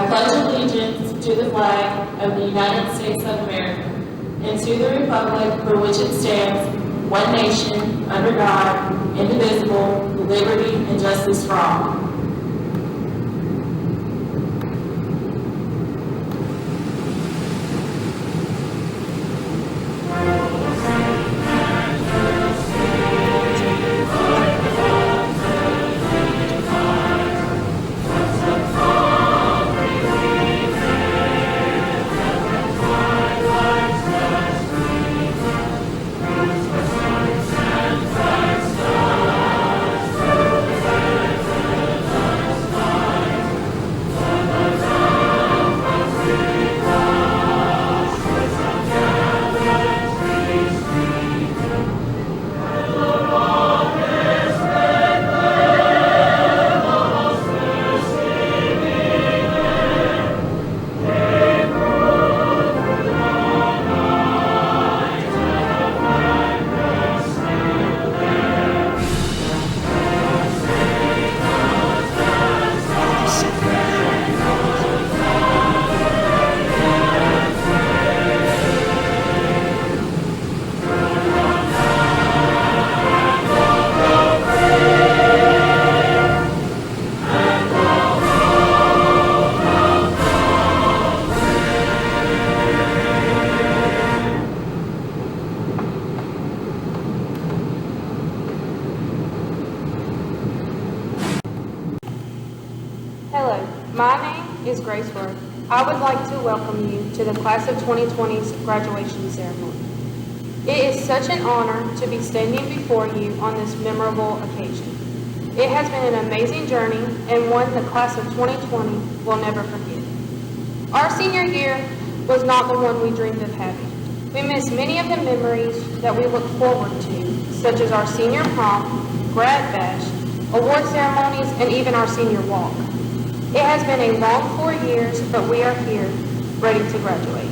pledge allegiance to the flag of the United States of America and to the republic for which it stands, one nation, under God, indivisible, with liberty and justice for all. Hello, my name is Grace Worth. I would like to welcome you to the Class of 2020's graduation ceremony. It is such an honor to be standing before you on this memorable occasion. It has been an amazing journey and one the Class of 2020 will never forget. Our senior year was not the one we dreamed of having. We missed many of the memories that we look forward to, such as our senior prom, grad bash, award ceremonies, and even our senior walk. It has been a long 4 years, but we are here, ready to graduate.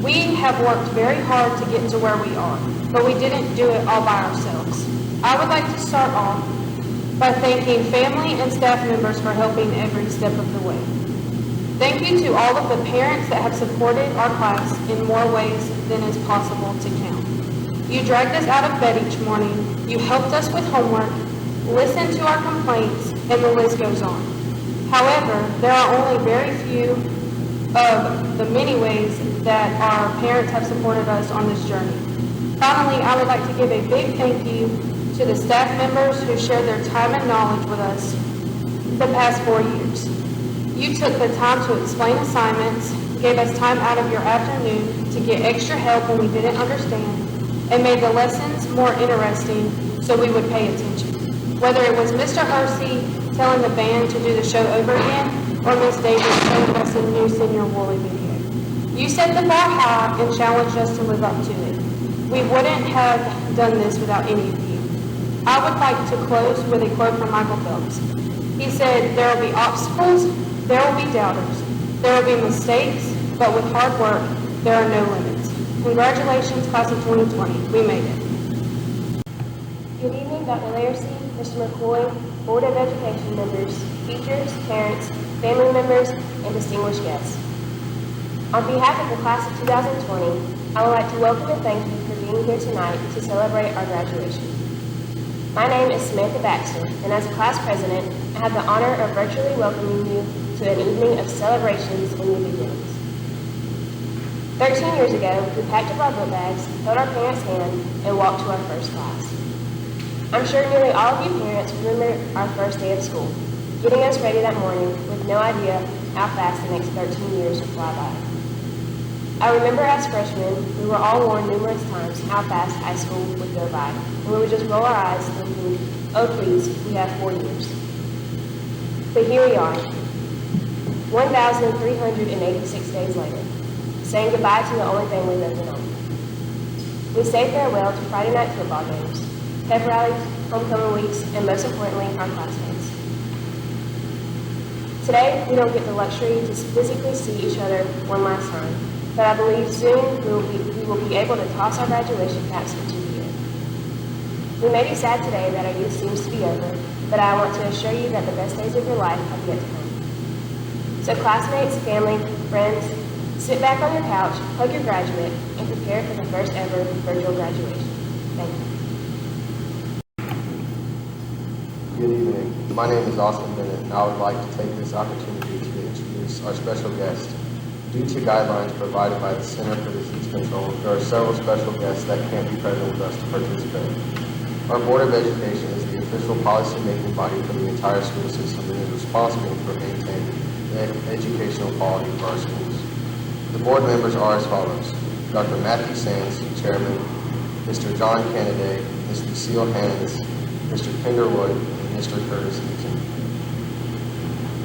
We have worked very hard to get to where we are, but we didn't do it all by ourselves. I would like to start off by thanking family and staff members for helping every step of the way. Thank you to all of the parents that have supported our class in more ways than is possible to count. You dragged us out of bed each morning, you helped us with homework, listened to our complaints, and the list goes on. However, there are only very few of the many ways that our parents have supported us on this journey. Finally, I would like to give a big thank you to the staff members who shared their time and knowledge with us the past 4 years. You took the time to explain assignments, gave us time out of your afternoon to get extra help when we didn't understand, and made the lessons more interesting so we would pay attention. Whether it was Mr. Hersey telling the band to do the show over again, or Miss Davis showing us a new senior Woolley video. You set the bar high and challenged us to live up to it. We wouldn't have done this without any of you. I would like to close with a quote from Michael Phelps. He said, "There will be obstacles, there will be doubters, there will be mistakes, but with hard work, there are no limits." Congratulations, Class of 2020. We made it. Good evening, Dr. Laircy, Mr. McCoy, Board of Education members, teachers, parents, family members, and distinguished guests. On behalf of the Class of 2020, I would like to welcome and thank you for being here tonight to celebrate our graduation. My name is Samantha Baxter, and as a class president, I have the honor of virtually welcoming you to an evening of celebrations and new beginnings. 13 years ago, we packed up our book bags, held our parents' hand, and walked to our first class. I'm sure nearly all of you parents remember our first day of school, getting us ready that morning with no idea how fast the next 13 years would fly by. I remember as freshmen, we were all warned numerous times how fast high school would go by, and we would just roll our eyes thinking, oh please, we have 4 years. But here we are, 1,386 days later, saying goodbye to the only thing we've ever known. We say farewell to Friday night football games, pep rallies, homecoming weeks, and most importantly, our classmates. Today, we don't get the luxury to physically see each other one last time, but I believe soon we will be able to toss our graduation caps into the air. We may be sad today that our youth seems to be over, but I want to assure you that the best days of your life have yet to come. So classmates, family, friends, sit back on your couch, hug your graduate, and prepare for the first ever virtual graduation. Thank you. Good evening. My name is Austin Bennett, and I would like to take this opportunity to introduce our special guest. Due to guidelines provided by the Center for Disease Control, there are several special guests that can't be present with us to participate. Our Board of Education is the official policy-making body for the entire school system and is responsible for maintaining the educational quality for our schools. The board members are as follows: Dr. Matthew Sands, Chairman, Mr. John Kennedy, Ms. Lucille Hannons, Mr. Penderwood, and Mr. Curtis Eaton.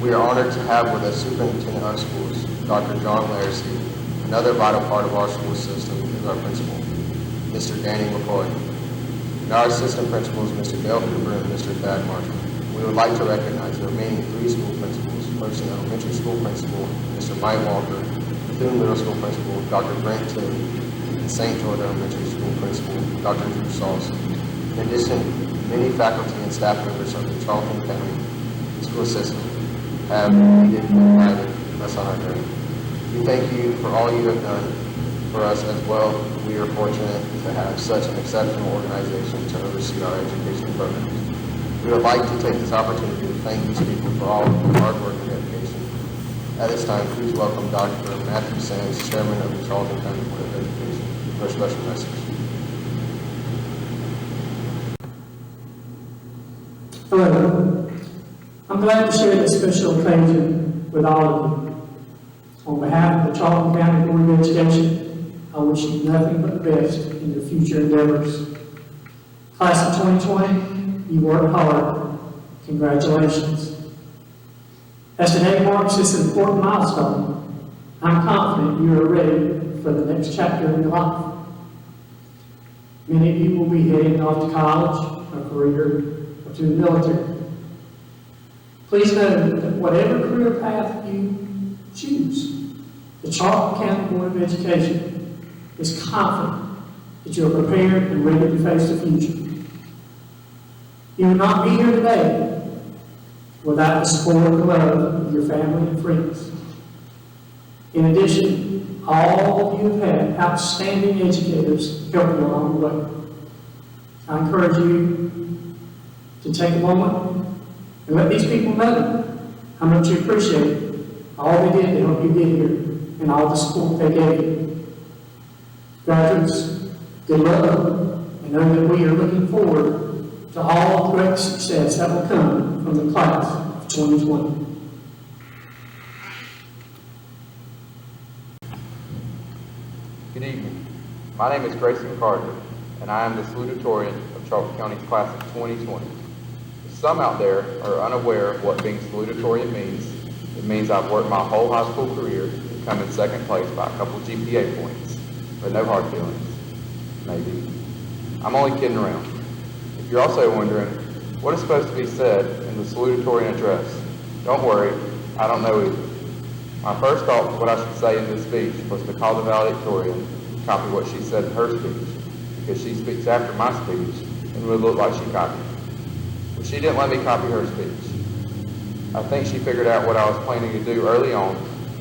We are honored to have with us Superintendent of Schools, Dr. John Larsey. Another vital part of our school system is our principal, Mr. Danny McCoy, and our assistant principals, Mr. Dale Cooper and Mr. Thad Marshall. We would like to recognize the remaining 3 school principals: Mercy Elementary School Principal, Mr. Mike Walker, Bethune Middle School Principal, Dr. Brent Tilley, and St. George Elementary School Principal, Dr. Drew Sauce. In addition, many faculty and staff members of the Charlton County school system have needed and guided us on our journey. We thank you for all you have done for us as well. We are fortunate to have such an exceptional organization to oversee our education programs. We would like to take this opportunity to thank these people for all of their hard work and dedication. At this time, please welcome Dr. Matthew Sands, Chairman of the Charlton County Board of Education, for a special message. Hello. I'm glad to share this special occasion with all of you. On behalf of the Charlton County Board of Education, I wish you nothing but the best in your future endeavors. Class of 2020, you worked hard. Congratulations. As today marks this important milestone, I'm confident you are ready for the next chapter in your life. Many of you will be heading off to college, a career, or to the military. Please know that whatever career path you choose, the Charlton County Board of Education is confident that you are prepared and ready to face the future. You would not be here today without the support and love of your family and friends. In addition, all of you have had outstanding educators help you along the way. I encourage you to take a moment and let these people know how much you appreciate all they did to help you get here and all the support they gave you. Graduates, good luck, and know that we are looking forward to all the great success that will come from the class of 2020. Good evening. My name is Grayson Carter, and I am the Salutatorian of Charlton County's class of 2020. Some out there are unaware of what being salutatorian means. It means I've worked my whole high school career to come in second place by a couple GPA points, but no hard feelings. Maybe. I'm only kidding around. If you're also wondering what is supposed to be said in the salutatorian address, don't worry, I don't know either. My first thought for what I should say in this speech was to call the valedictorian, copy what she said in her speech, because she speaks after my speech and would look like she copied. But she didn't let me copy her speech. I think she figured out what I was planning to do early on.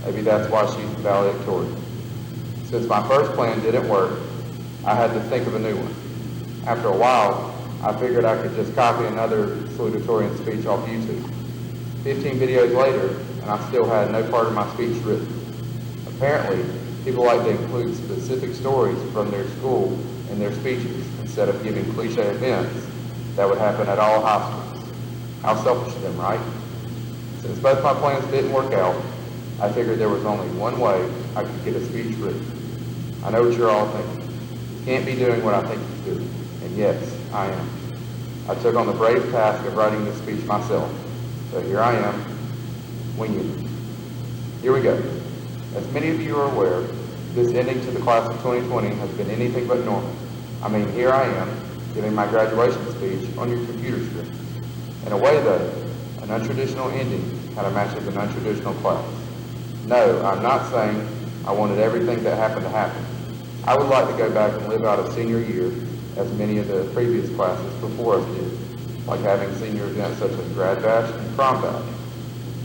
Maybe that's why she's the valedictorian. Since my first plan didn't work, I had to think of a new one. After a while, I figured I could just copy another salutatorian speech off YouTube. 15 videos later, and I still had no part of my speech written. Apparently, people like to include specific stories from their school in their speeches instead of giving cliche events that would happen at all high schools. How selfish of them, right? Since both my plans didn't work out, I figured there was only one way I could get a speech written. I know what you're all thinking. You can't be doing what I think you do. And yes, I am. I took on the brave task of writing this speech myself. So here I am, winging it. Here we go. As many of you are aware, this ending to the class of 2020 has been anything but normal. I mean, here I am, giving my graduation speech on your computer screen. In a way though, an untraditional ending kind of matches an untraditional class. No, I'm not saying I wanted everything that happened to happen. I would like to go back and live out a senior year as many of the previous classes before us did, like having senior events such as Grad Bash and Prom Bash.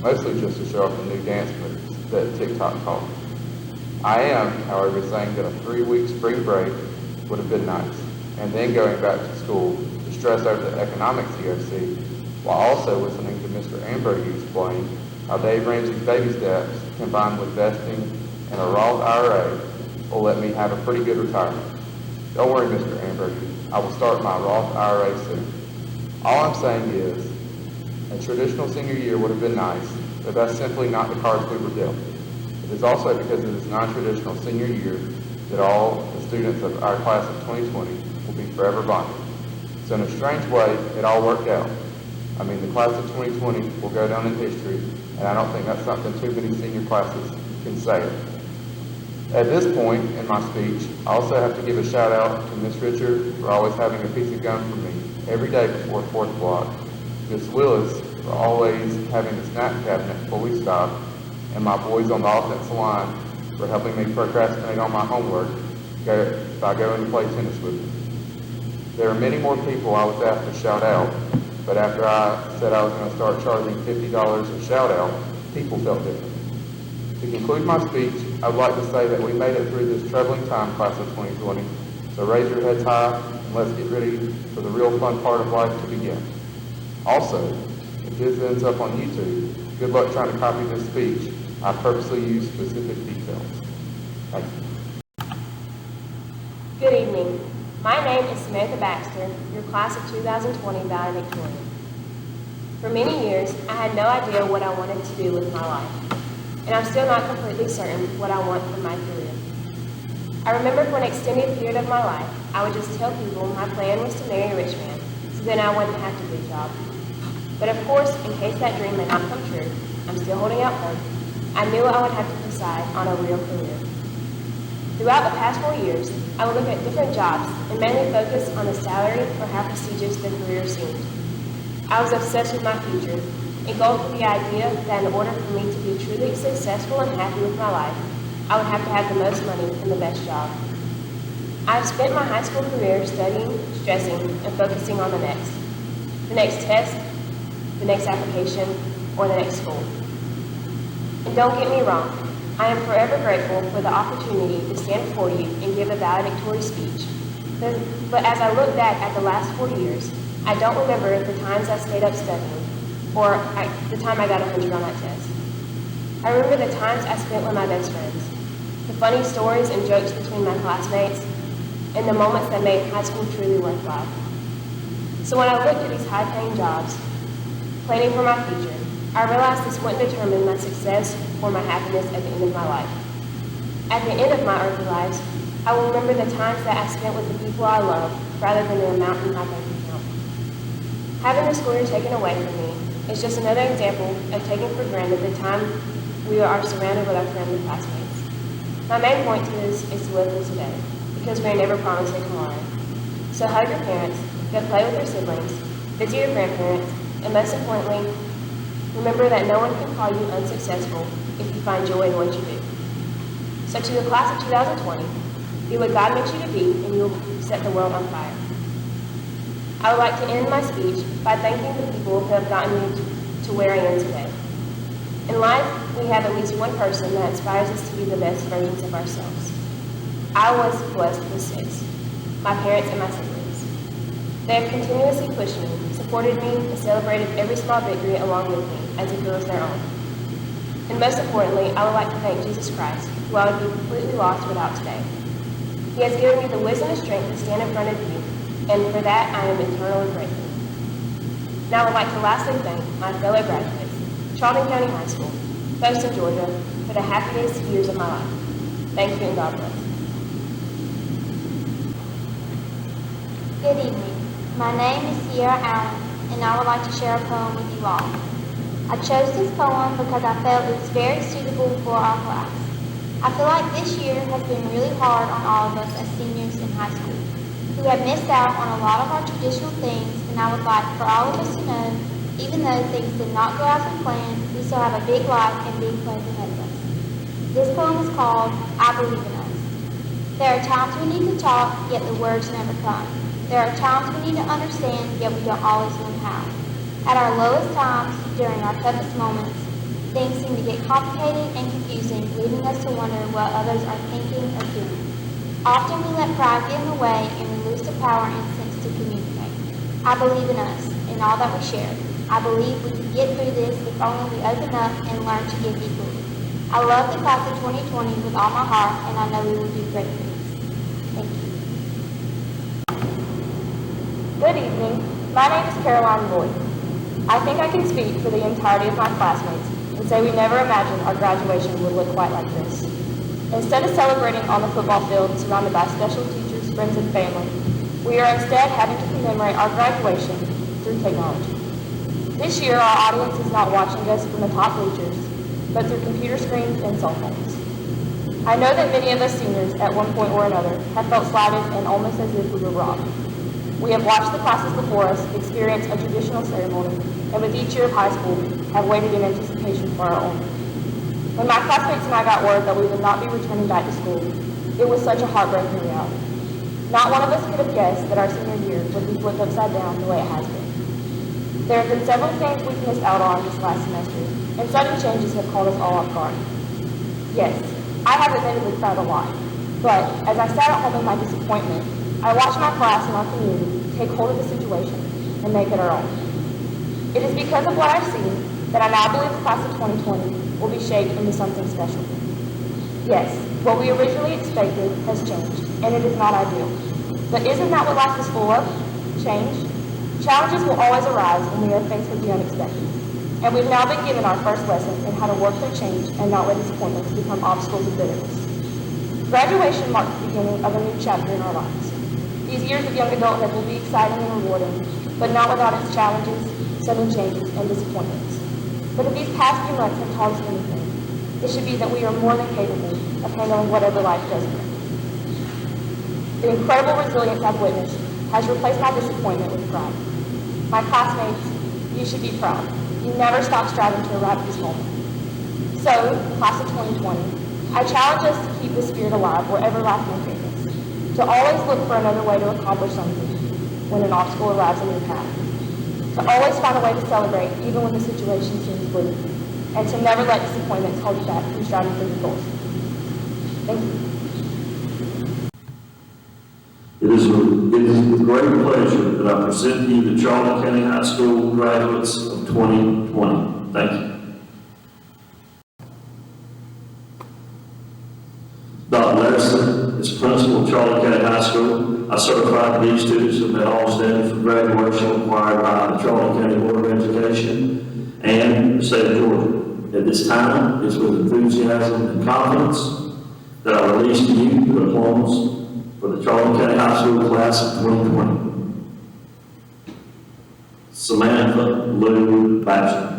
mostly just to show off the new dance moves that TikTok taught me. I am, however, saying that a 3-week spring break would have been nice, and then going back to school to stress over the economics EOC, while also listening to Mr. Ambrose explain how Dave Ramsey's baby steps, combined with vesting in a Roth IRA, will let me have a pretty good retirement. Don't worry, Mr. Ambrose, I will start my Roth IRA soon. All I'm saying is, a traditional senior year would have been nice, but that's simply not the cards we were dealt. It is also because it is non-traditional senior year that all the students of our class of 2020 will be forever bonded. So in a strange way, it all worked out. I mean, the class of 2020 will go down in history, and I don't think that's something too many senior classes can say. At this point in my speech, I also have to give a shout out to Miss Richard for always having a piece of gum for me every day before 4th block, Miss Willis for always having the snack cabinet fully stocked, and my boys on the offensive line for helping me procrastinate on my homework by going to play tennis with me. There are many more people I was asked to shout out, but after I said I was going to start charging $50 a shout out, people felt different. To conclude my speech, I would like to say that we made it through this troubling time, class of 2020, so raise your heads high and let's get ready for the real fun part of life to begin. Also, if this ends up on YouTube, good luck trying to copy this speech. I purposely use specific details. Thank you. Good evening. My name is Samantha Baxter, your class of 2020 valedictorian. For many years, I had no idea what I wanted to do with my life, and I'm still not completely certain what I want from my career. I remember for an extended period of my life, I would just tell people my plan was to marry a rich man, so then I wouldn't have to do a job. But of course, in case that dream may not come true, I'm still holding out hope. I knew I would have to decide on a real career. Throughout the past 4 years, I would look at different jobs and mainly focus on the salary or how prestigious the career seemed. I was obsessed with my future, engulfed with the idea that in order for me to be truly successful and happy with my life, I would have to have the most money and the best job. I've spent my high school career studying, stressing, and focusing on the next test, the next application, or the next school. And don't get me wrong, I am forever grateful for the opportunity to stand before you and give a valedictory speech. But as I look back at the last 4 years, I don't remember the times I stayed up studying, or the time I got 100 on that test. I remember the times I spent with my best friends, the funny stories and jokes between my classmates, and the moments that made high school truly worthwhile. So when I looked at these high-paying jobs, planning for my future, I realized this wouldn't determine my success or my happiness at the end of my life. At the end of my earthly life, I will remember the times that I spent with the people I love rather than the amount in my bank account. Having this career taken away from me is just another example of taking for granted the time we are surrounded with our friends and classmates. My main point to this is to live for today, because we are never promised a tomorrow. So hug your parents, go play with your siblings, visit your grandparents, and most importantly, remember that no one can call you unsuccessful if you find joy in what you do. So to the class of 2020, be what God makes you to be, and you will set the world on fire. I would like to end my speech by thanking the people who have gotten me to where I am today. In life, we have at least one person that inspires us to be the best versions of ourselves. I was blessed with 6, my parents and my siblings. They have continuously pushed me, supported me, and celebrated every small victory along with me as if it was their own. And most importantly, I would like to thank Jesus Christ, who I would be completely lost without today. He has given me the wisdom and strength to stand in front of you, and for that I am eternally grateful. Now I would like to lastly thank my fellow graduates, Charlton County High School, Folsom, Georgia, for the happiest years of my life. Thank you and God bless. Good evening. My name is Sierra Allen, and I would like to share a poem with you all. I chose this poem because I felt it was very suitable for our class. I feel like this year has been really hard on all of us as seniors in high school, who have missed out on a lot of our traditional things, and I would like for all of us to know, even though things did not go as we planned, we still have a big life and big plans ahead of us. This poem is called I Believe in Us. There are times we need to talk, yet the words never come. There are times we need to understand, yet we don't always know how. At our lowest times, during our toughest moments, Things seem to get complicated and confusing, leading us to wonder what others are thinking or doing. Often we let pride get in the way and we lose the power and sense to communicate. I believe in us, in all that we share. I believe we can get through this if only we open up and learn to give equally. I love the class of 2020 with all my heart, and I know we will do great things. Thank you. Good evening. My name is Caroline Lloyd. I think I can speak for the entirety of my classmates and say we never imagined our graduation would look quite like this. Instead of celebrating on the football field surrounded by special teachers, friends, and family, we are instead having to commemorate our graduation through technology. This year, our audience is not watching us from the top bleachers, but through computer screens and cell phones. I know that many of us seniors, at one point or another, have felt slighted and almost as if we were robbed. We have watched the classes before us experience a traditional ceremony, and with each year of high school, have waited in anticipation for our own. When my classmates and I got word that we would not be returning back to school, it was such a heartbreaking reality. Not one of us could have guessed that our senior year would be flipped upside down the way it has been. There have been several things we've missed out on this last semester, and sudden changes have caught us all off guard. Yes, I have admittedly cried a lot, but as I sat at home in my disappointment, I watched my class and our community take hold of the situation and make it our own. It is because of what I've seen that I now believe the class of 2020 will be shaped into something special. Yes, what we originally expected has changed, and it is not ideal. But isn't that what life is full of? Change? Challenges will always arise when we are faced with the unexpected. And we've now been given our first lesson in how to work through change and not let disappointments become obstacles of bitterness. Graduation marks the beginning of a new chapter in our lives. These years of young adulthood will be exciting and rewarding, but not without its challenges, sudden changes, and disappointments. But if these past few months have taught us anything, it should be that we are more than capable of handling whatever life does bring. The incredible resilience I've witnessed has replaced my disappointment with pride. My classmates, you should be proud. You never stop striving to arrive at this moment. So, class of 2020, I challenge us to keep this spirit alive wherever life may take us, to always look for another way to accomplish something when an obstacle arrives in your path, to always find a way to celebrate even when the situation seems bleak, and to never let disappointments hold you back from striving for your goals. Thank you. It is with great pleasure that I present to you the Charlton County High School graduates of 2020. Thank you. Dr. Larson is principal of Charlton County High School. I certified these students have met all standards for graduation required by the Charlton County Board of Education and the state of Georgia. At this time, it's with enthusiasm and confidence that I release to you the diplomas for the Charlton County High School class of 2020. Samantha Lou Baxter.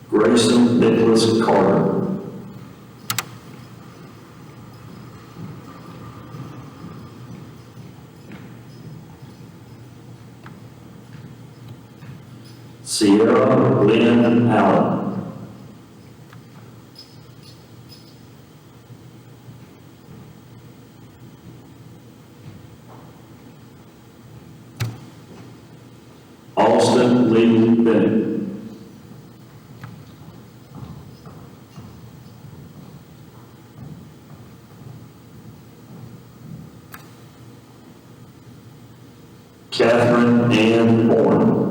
Grayson Nicholas Carter. Sierra Lynn Allen. Austin Lee Bennett. Catherine Ann Horn.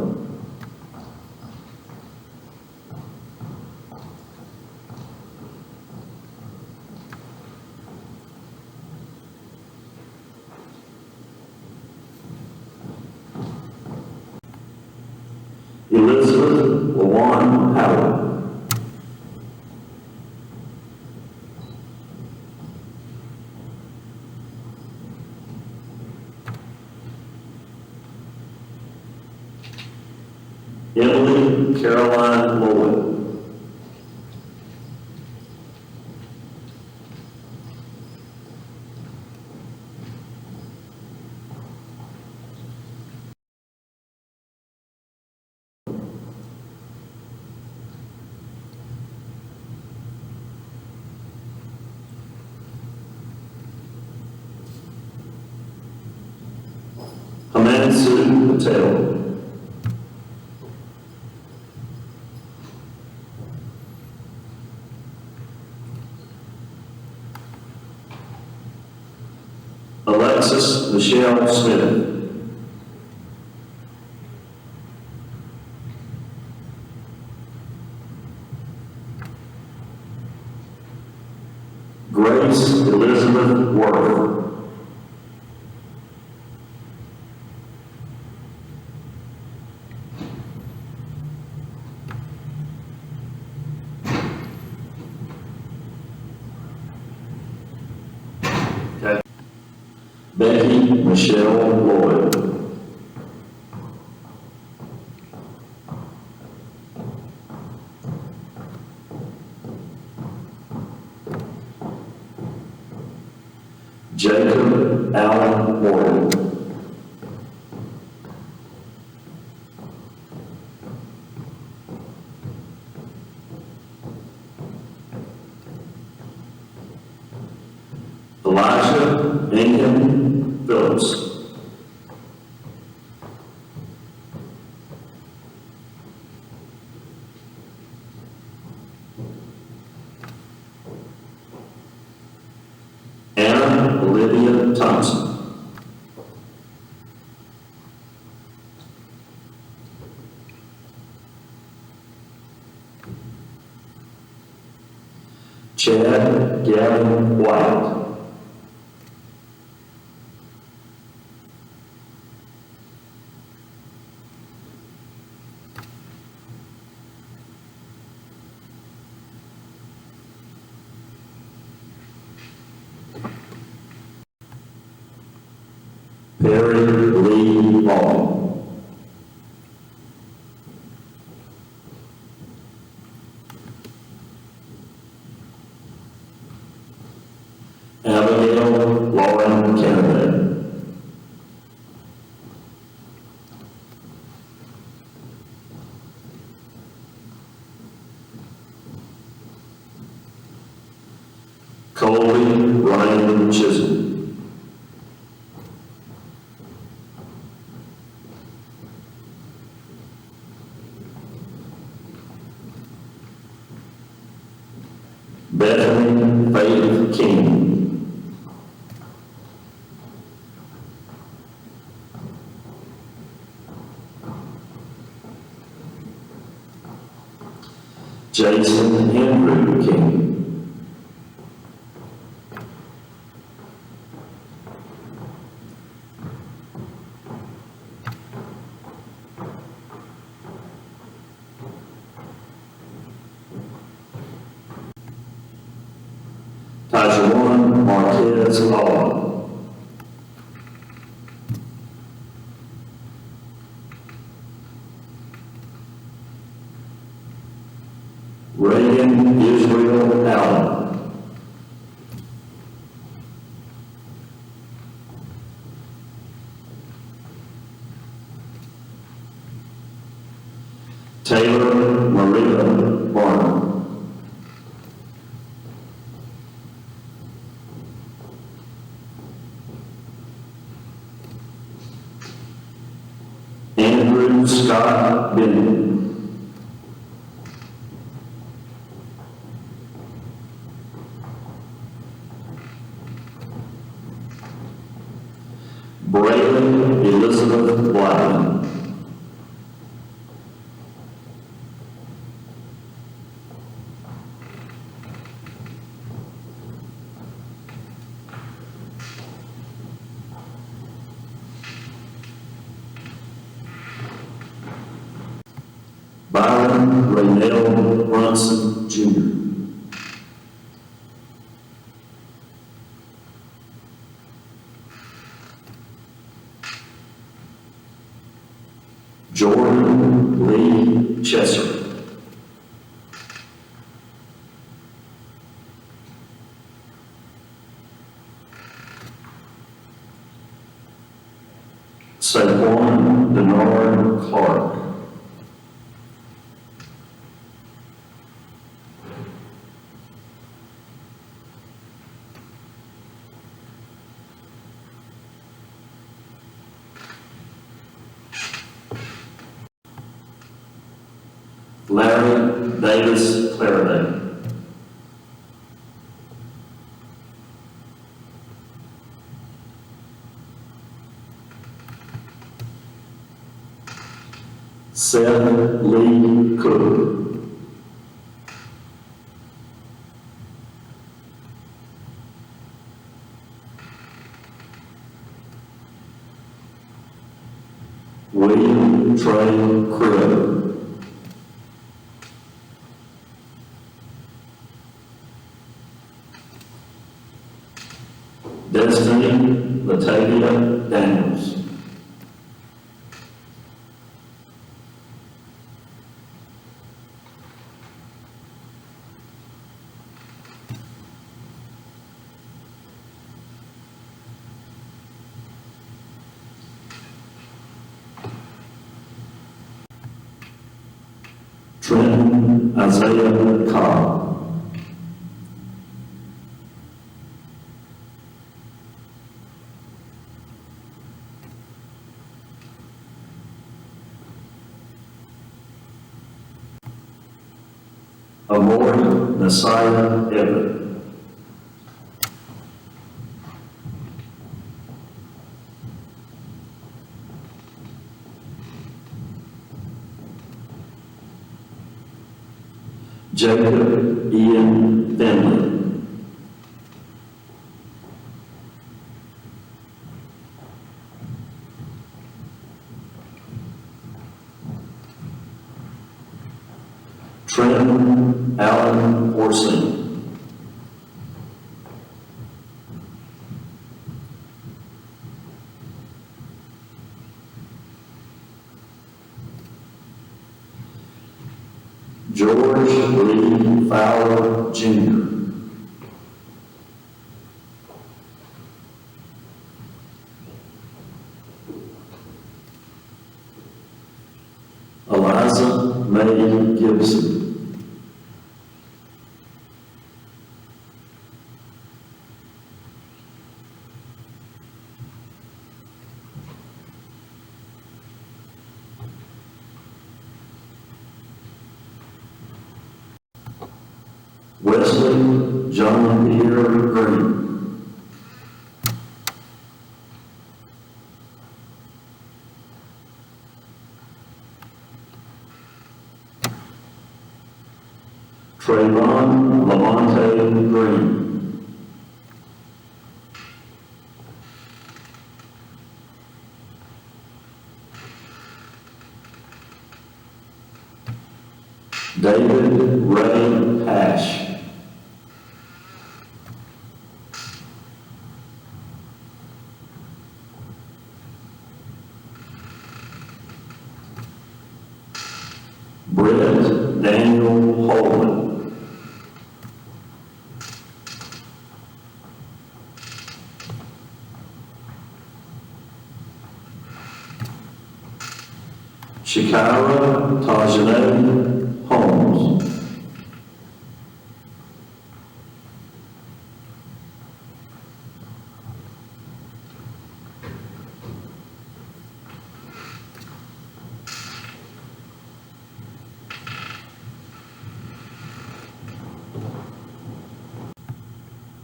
Elizabeth LaWan Howard. Emily Caroline Lloyd. Ansu Patel. Alexis Michelle Smith. Grace Elizabeth Worth. Okay. Becky Michelle Lloyd. Jacob Allen Morgan. Elijah Aiken Phillips. Anna Olivia Thompson. Chad Gavin White. Perry Lee Ball. Abigail Lauren Kennedy. Colby Ryan Chisholm. Bethany Faith King. Jason Andrew King. Tajuan Marquez Law. Reagan Israel Allen. Taylor Maria Barner. Andrew Scott Bennett. Braylon Elizabeth Blackman. Byron Raynell Brunson Jr. Jordan Lee Chesser. Saquon Denard Clark. Larry Davis Clariday. Seth Lee Cook. William Trey Cribb. Destiny Latavia Daniels. Trenton Isaiah Cobb. Amori Nasiah Everett. Jacob Ian Finley. Trent Allen Orson. George Lee Fowler Jr. Eliza May Gibson. Wesley John Pierre Green. Trayvon Lamont Green. David Ray Hash. Brett Daniel Holman. Shakira Tajane Holmes.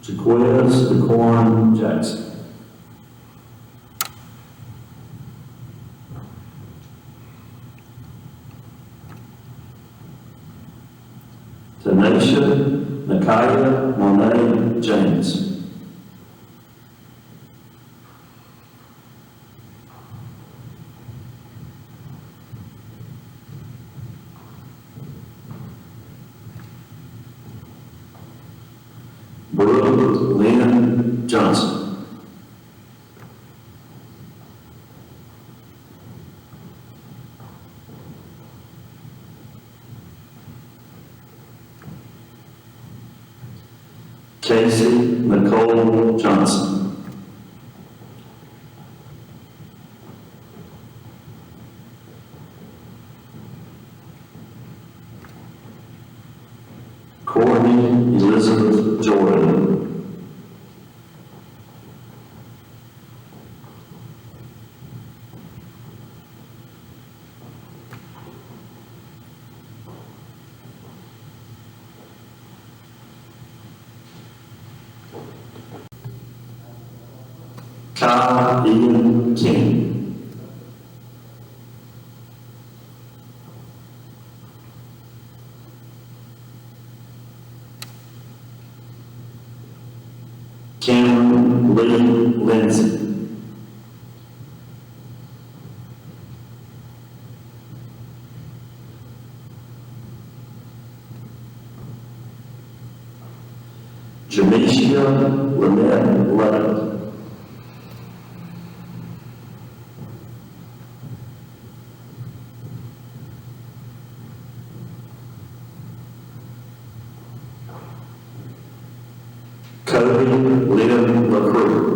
Jaquez DeCorn Jackson. Tanisha Nakaya Monet James. Brooke Lynn Johnson. Casey Nicole Johnson. Courtney Elizabeth Jordan. Kyle Ian King. Cameron Lee Lindsay. Jamesia Lynette Levin. Cody Liam LaCruz.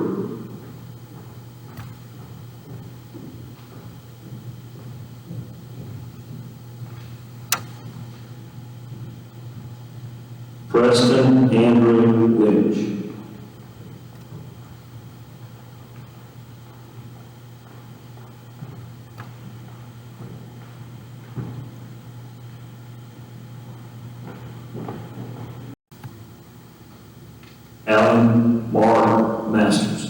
Preston Andrew Lynch. Alan Mark Masters.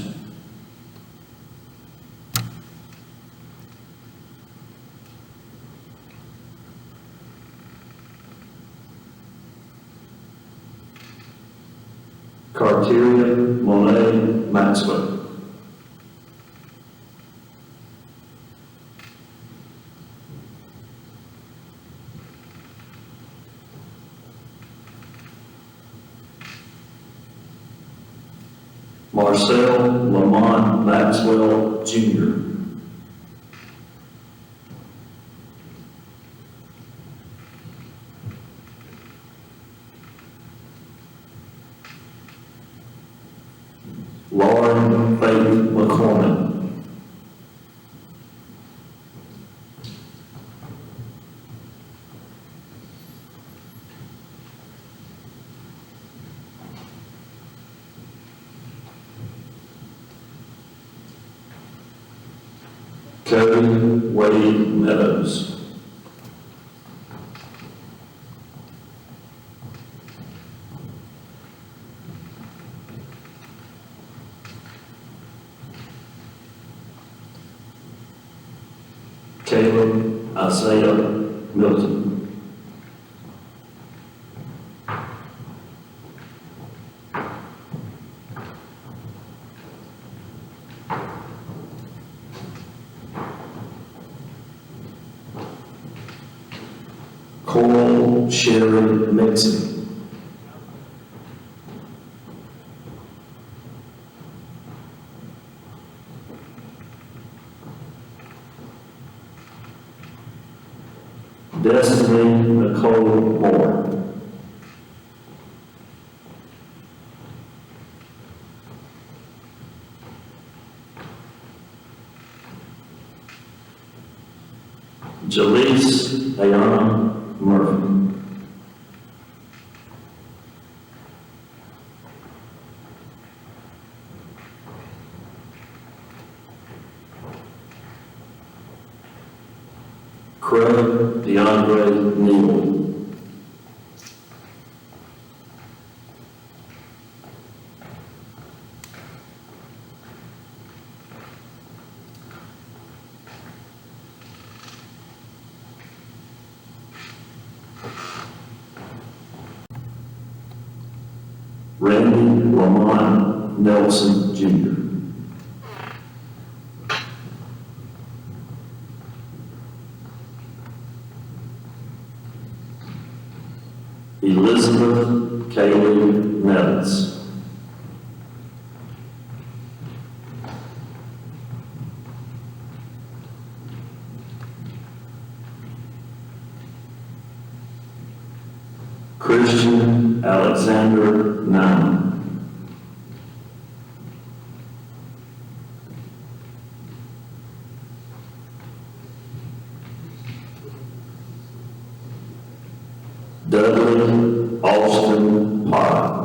Carteria Monet Maxwell. Marcel Lamont Maxwell Jr. Lauren Faith McCormick. Cody Wade Meadows. Caleb Isaiah Milton. Coral Sherry Mixon. Destiny Nicole Moore. Jaleese Ayana Murphy. Craig DeAndre Neal. Randy Lamont Nelson Jr. Elizabeth Kaylee Nevis. Christian Alexander Nine. Dudley Austin Parr.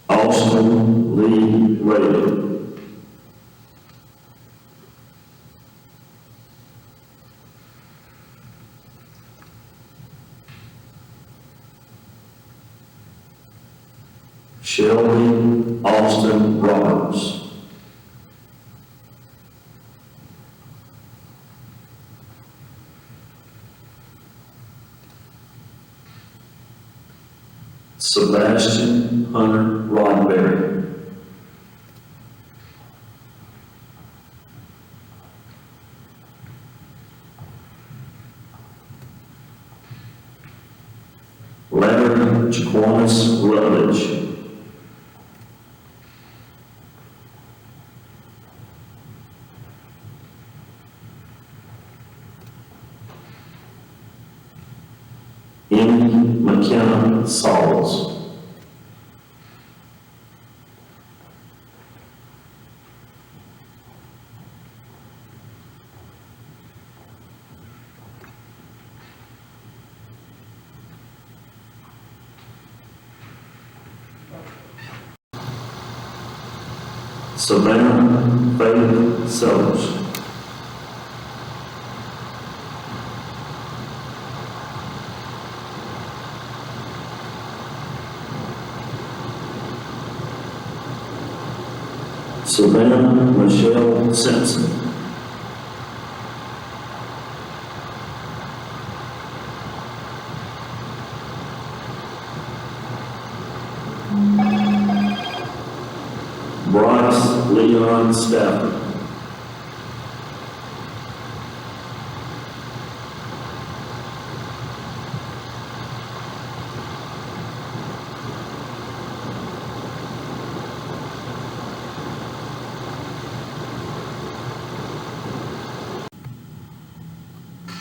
Austin Lee Shelby Austin Roberts. Sebastian Hunter Roddenberry. Larry Jaquanis Rutledge. Amy McKenna Sauls. Savannah Faith Sellers. Savannah Michelle Simpson. Bryce Leon Stafford.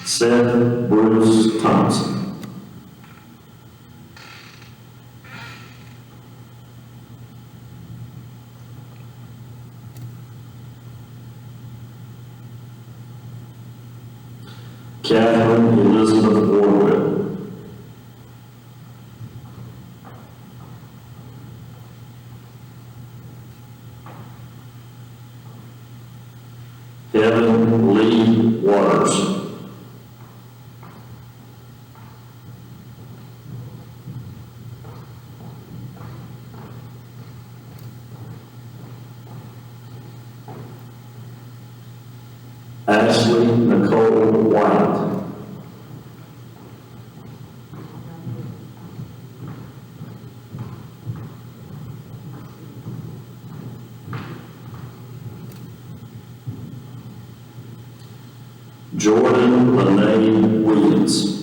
Seth Bruce Thompson. Catherine Elizabeth Orwell. Evan Lee Waters. Ashley Nicole White. Jordan Lene Williams.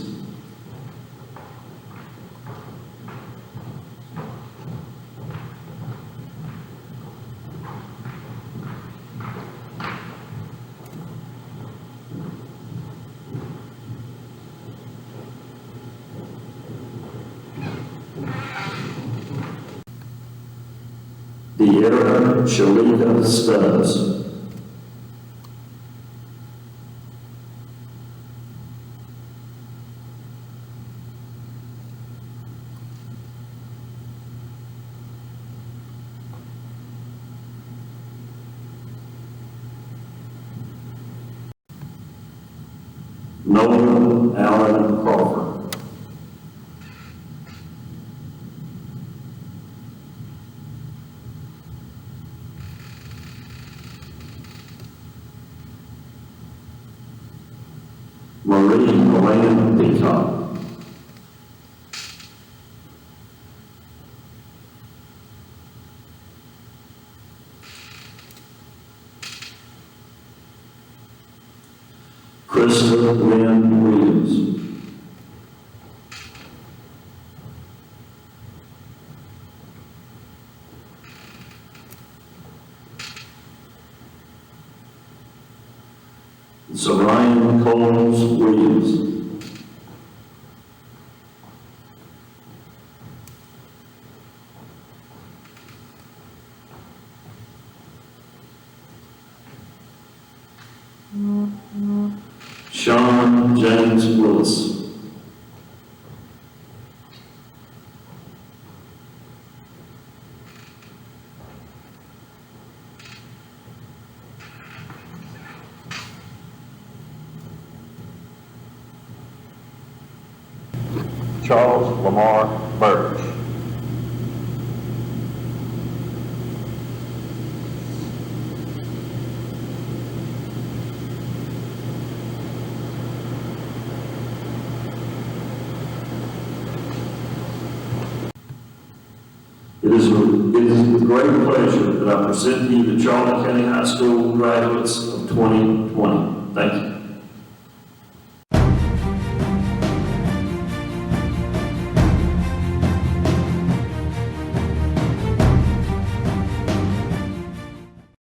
De'Ara Shalika Stubbs. Nolan Allen Crawford. Marie Elena Peacock. Christopher Lynn Williams. Zarian Coles Williams. Sean James Willis. Charles Lamar Burge. It is with great pleasure that I present to you the Charlton County High School graduates of 2020.